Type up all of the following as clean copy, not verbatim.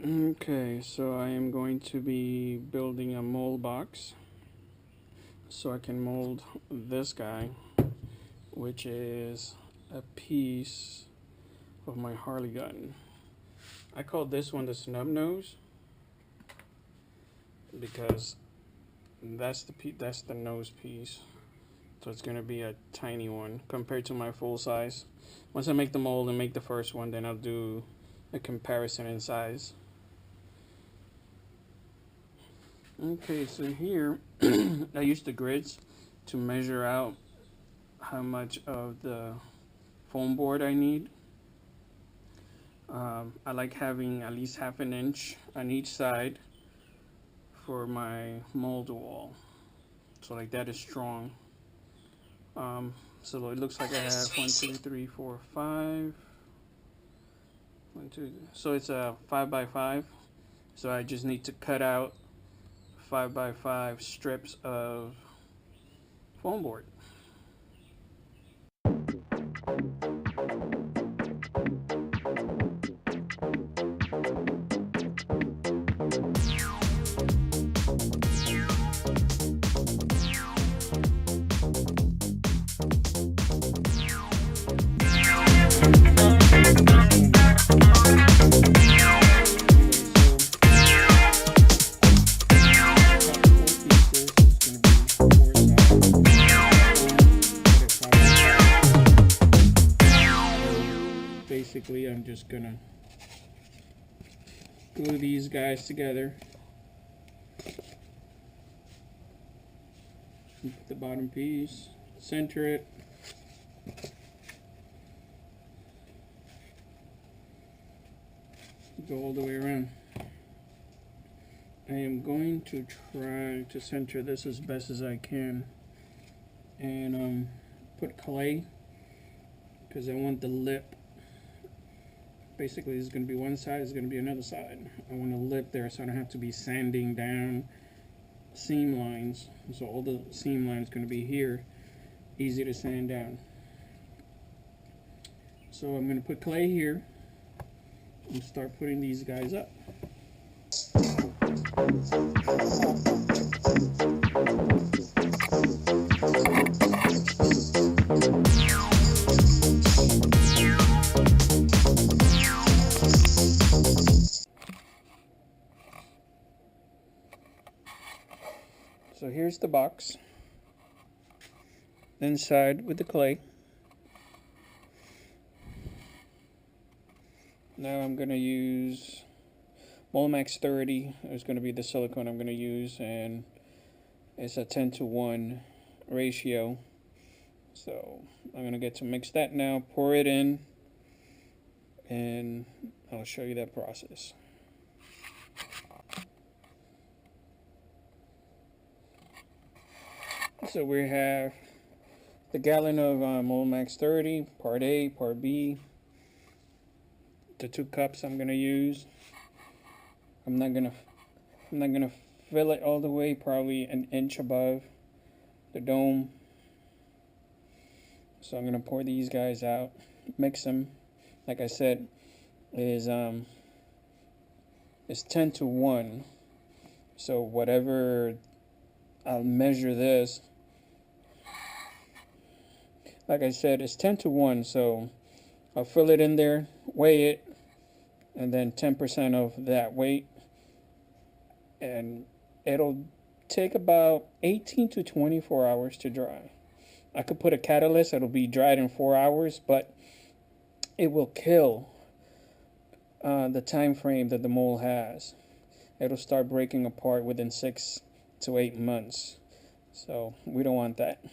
Okay, so I am going to be building a mold box so I can mold this guy, which is a piece of my Harley gun. I call this one the snub nose because that's the nose piece. So it's gonna be a tiny one compared to my full size. Once I make the mold and make the first one, then I'll do a comparison in size. Okay, so here I use the grids to measure out how much of the foam board I need. I like having at least half an inch on each side for my mold wall, so like that is strong. So it looks like I have 1, 2, 3, 4, 5. 1, 2. So it's a 5 by 5. So I just need to cut out 5 by 5 strips of foam board. Basically, I'm just gonna glue these guys together. Put the bottom piece, center it. Go all the way around. I am going to try to center this as best as I can, and put clay because I want the lip. Basically, there's going to be one side, there's going to be another side. I want a lip there so I don't have to be sanding down seam lines. So all the seam lines going to be here, easy to sand down. So I'm going to put clay here and start putting these guys up. So here's the box inside with the clay. Now I'm going to use Molmax 30. It's going to be the silicone I'm going to use, and it's a 10:1 ratio. So I'm going to get to mix that now, pour it in, and I'll show you that process. So we have the gallon of Molmax 30, part A, part B, the 2 cups I'm gonna use. I'm not gonna fill it all the way, probably an inch above the dome. So I'm gonna pour these guys out, mix them. Like I said, it's 10:1. So whatever I'll measure this. Like I said, it's 10:1, so I'll fill it in there, weigh it, and then 10% of that weight, and it'll take about 18 to 24 hours to dry. I could put a catalyst, it'll be dried in 4 hours, but it will kill the time frame that the mold has. It'll start breaking apart within 6 to 8 months. So we don't want that.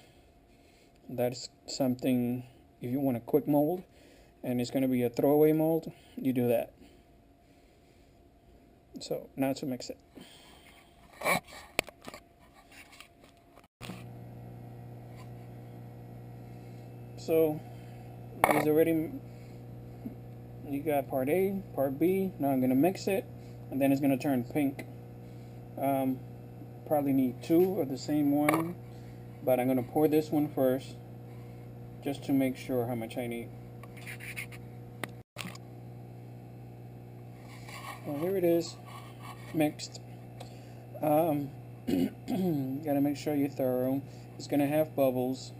That's something, if you want a quick mold and it's going to be a throwaway mold, you do that. So now to mix it. So there's already, you got part A, part B. Now I'm going to mix it, and then it's going to turn pink. Probably need 2 of the same one, but I'm going to pour this one first just to make sure how much I need. Well, here it is, mixed. Gotta make sure you're thorough. It's gonna have bubbles.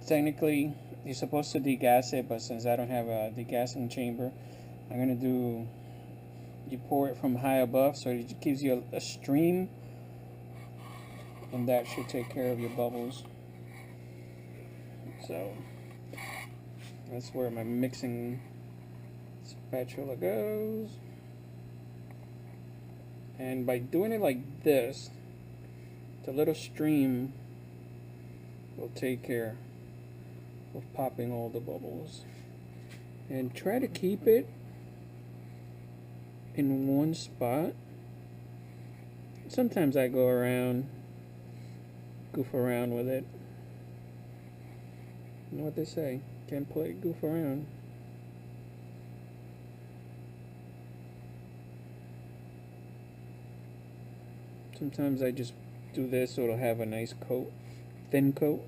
Technically, you're supposed to degas it, but since I don't have a degassing chamber, I'm gonna do. You pour it from high above, so it gives you a stream, and that should take care of your bubbles. So that's where my mixing spatula goes. And by doing it like this, the little stream will take care of popping all the bubbles. And try to keep it in one spot. Sometimes I go around, goof around with it. You know what they say, can't play goof around. Sometimes I just do this so it'll have a nice coat, thin coat.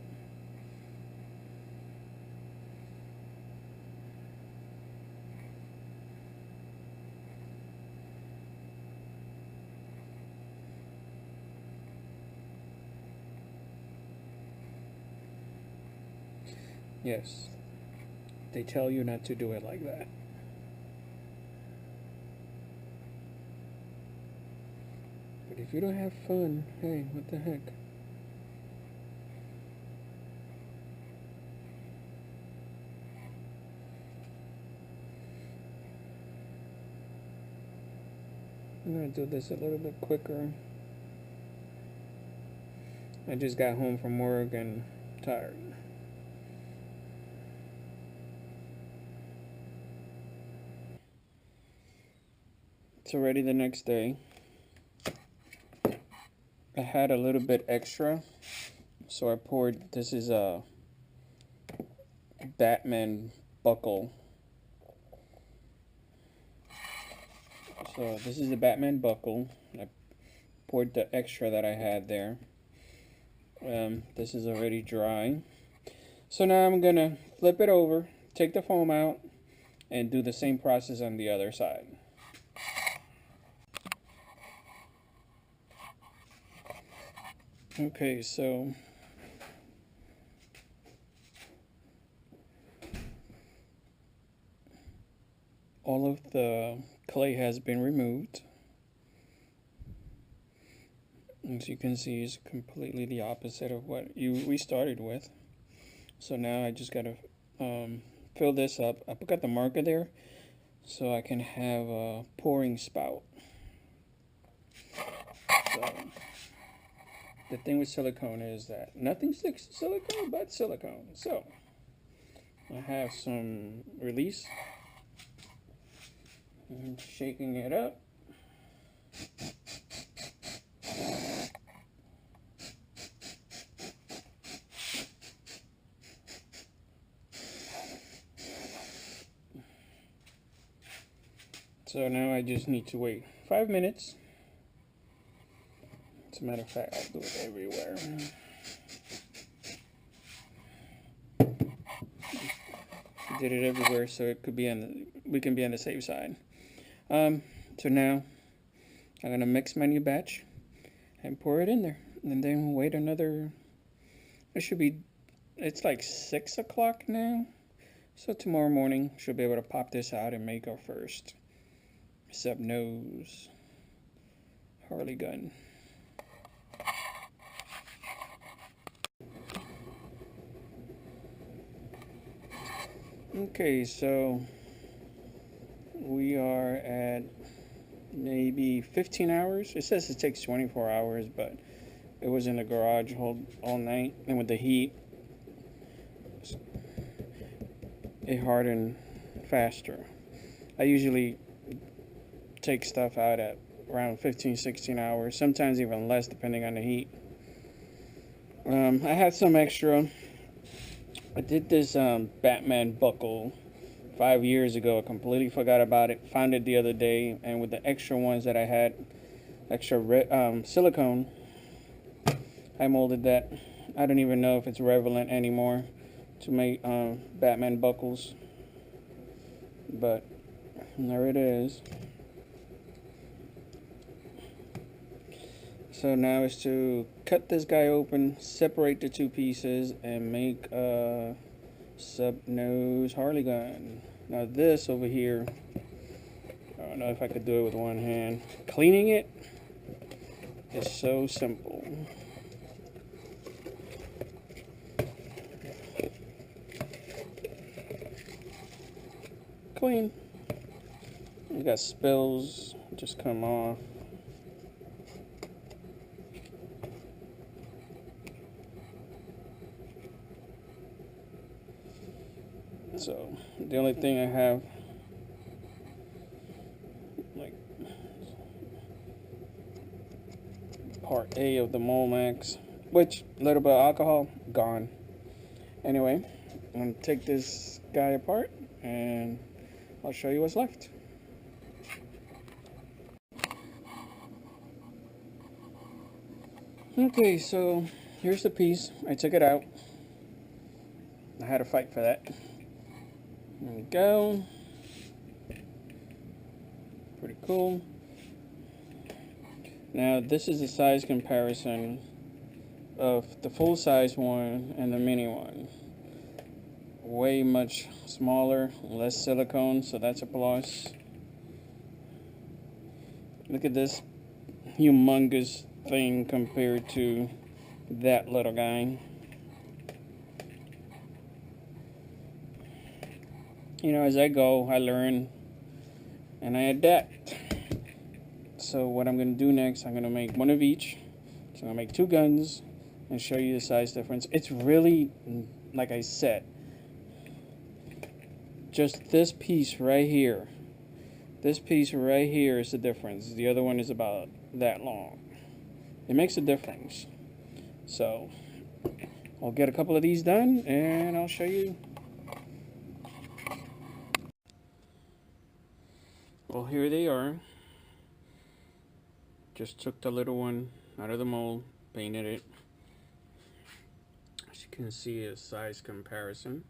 Yes, they tell you not to do it like that. But if you don't have fun, hey, what the heck? I'm gonna do this a little bit quicker. I just got home from work and tired. It's already the next day. I had a little bit extra, so I poured, this is a Batman buckle. So this is the Batman buckle. I poured the extra that I had there. This is already dry. So now I'm gonna flip it over, take the foam out, and do the same process on the other side. Okay, so all of the clay has been removed. As you can see, it's completely the opposite of what we started with. So now I just gotta fill this up. I got the marker there so I can have a pouring spout. So the thing with silicone is that nothing sticks to silicone but silicone. So I have some release. I'm shaking it up. So now I just need to wait 5 minutes. As a matter of fact, I'll do it everywhere. Did it everywhere so it could be we can be on the safe side. So now I'm gonna mix my new batch and pour it in there, and then wait another. It's like 6 o'clock now, so tomorrow morning should be able to pop this out and make our first sub-nose Harley gun. Okay, so we are at maybe 15 hours. It says it takes 24 hours, but it was in the garage all night, and with the heat, it hardened faster. I usually take stuff out at around 15-16 hours, sometimes even less depending on the heat. I had some extra. I did this Batman buckle 5 years ago. I completely forgot about it. Found it the other day, and with the extra ones that I had, extra silicone, I molded that. I don't even know if it's relevant anymore to make Batman buckles, but there it is. So now is to cut this guy open, separate the two pieces, and make a sub-nose Harley gun. Now this over here, I don't know if I could do it with one hand. Cleaning it is so simple. Clean. You got spills, just come off. So the only thing I have, like part A of the Molmax, which little bit of alcohol gone. Anyway, I'm gonna take this guy apart and I'll show you what's left. Okay, so here's the piece. I took it out. I had to fight for that. There we go. Pretty cool. Now this is the size comparison of the full size one and the mini one. Way much smaller, less silicone, so that's a plus. Look at this humongous thing compared to that little guy. You know, as I go, I learn and I adapt. So what I'm going to do next, I'm going to make one of each. So I'm going to make two guns and show you the size difference. It's really, like I said, just this piece right here. This piece right here is the difference. The other one is about that long. It makes a difference. So I'll get a couple of these done and I'll show you. Well, here they are. Just took the little one out of the mold, painted it. As you can see, a size comparison.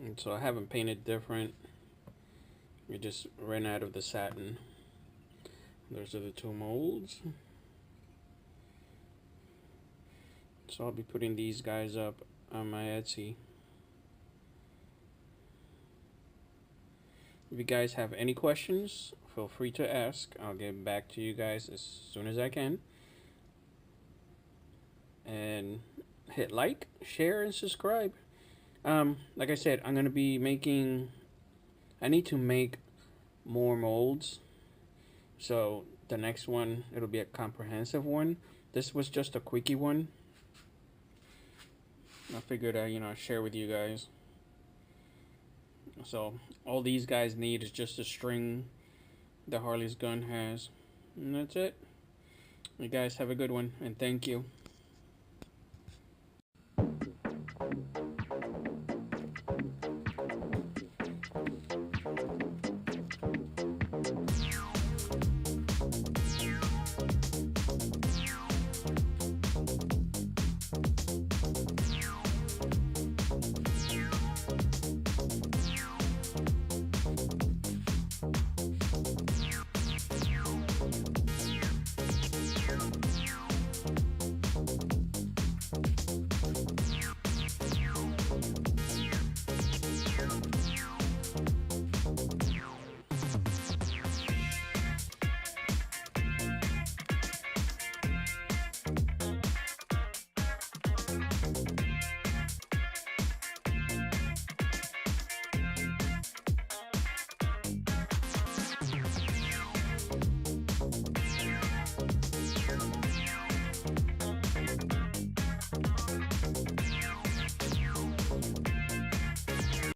And so I haven't painted different. We just ran out of the satin. Those are the two molds. So I'll be putting these guys up on my Etsy. If you guys have any questions, feel free to ask. I'll get back to you guys as soon as I can. And hit like, share, and subscribe. Like I said, I'm going to be making... I need to make more molds. So the next one, it'll be a comprehensive one. This was just a quickie one. I figured I'd, share with you guys. So all these guys need is just a string the Harley's gun has. And that's it. You guys have a good one, and thank you.